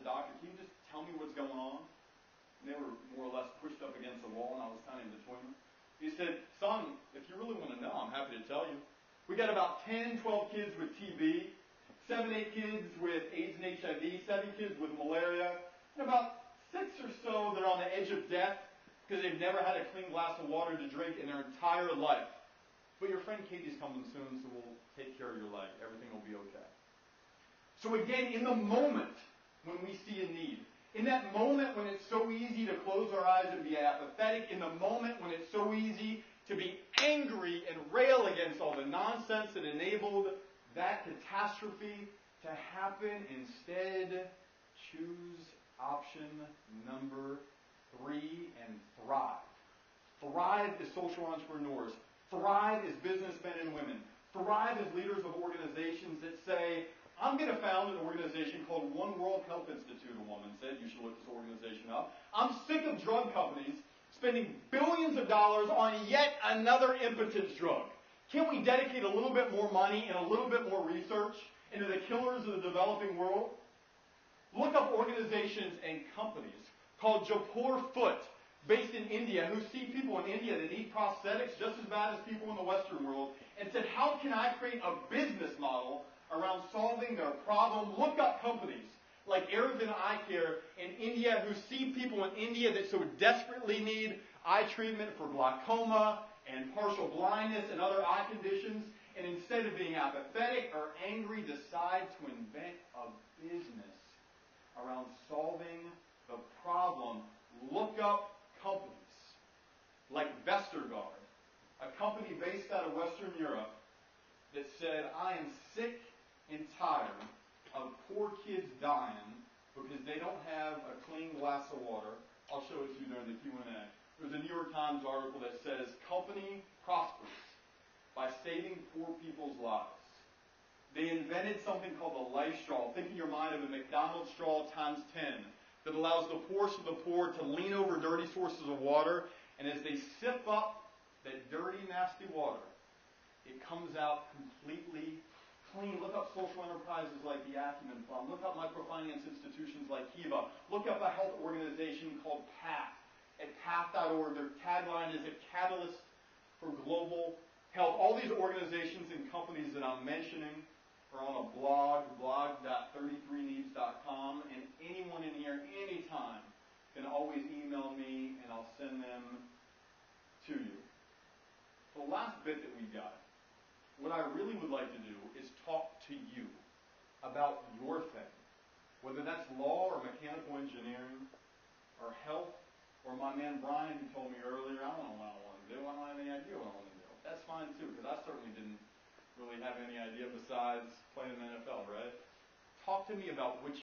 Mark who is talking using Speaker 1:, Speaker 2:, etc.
Speaker 1: the doctor, can you just tell me what's going on? And they were more or less pushed up against the wall, and I was kind of in between them. He said, son, if you really want to know, I'm happy to tell you. We got about 10, 12 kids with TB, 7, 8 kids with AIDS and HIV, 7 kids with malaria, and about 6 or so that are on the edge of death because they've never had a clean glass of water to drink in their entire life. But your friend Katie's coming soon, so we'll take care of your leg. Everything will be okay. So again, in the moment when we see a need, in that moment when it's so easy to close our eyes and be apathetic, in the moment when it's so easy to be angry and rail against all the nonsense that enabled that catastrophe to happen, instead choose option number 3 and thrive. Thrive as social entrepreneurs. Thrive as businessmen and women. Thrive as leaders of organizations that say, I'm going to found an organization called One World Health Institute, a woman said. You should look this organization up. I'm sick of drug companies spending billions of dollars on yet another impotence drug. Can't we dedicate a little bit more money and a little bit more research into the killers of the developing world? Look up organizations and companies called Jaipur Foot, based in India, who see people in India that need prosthetics just as bad as people in the Western world, and said, how can I create a business model around solving their problem? Look up companies like Aravin Eye Care in India, who see people in India that so desperately need eye treatment for glaucoma and partial blindness and other eye conditions, and instead of being apathetic or angry, decide to invent a business around solving the problem. Look up companies like Vestergaard, a company based out of Western Europe that said, I am sick and tired of poor kids dying because they don't have a clean glass of water. I'll show it to you during the Q&A. There's a New York Times article that says, company prospers by saving poor people's lives. They invented something called the life straw. Think in your mind of a McDonald's straw times 10 that allows the poorest of the poor to lean over dirty sources of water, and as they sip up that dirty, nasty water, it comes out completely clean. Look up social enterprises like the Acumen Fund. Look up microfinance institutions like Kiva. Look up a health organization called PATH at path.org. Their tagline is a catalyst for global health. All these organizations and companies that I'm mentioning are on a blog.33needs.com, and anyone in here, anytime, can always email me, and I'll send them to you. The last bit that we've got, what I really would like to do is talk to you about your thing, whether that's law or mechanical engineering or health, or my man Brian who told me earlier, I don't know what I want to do, I don't have any idea what I want to do. That's fine too, because I certainly didn't really have any idea besides playing in the NFL, right? Talk to me about what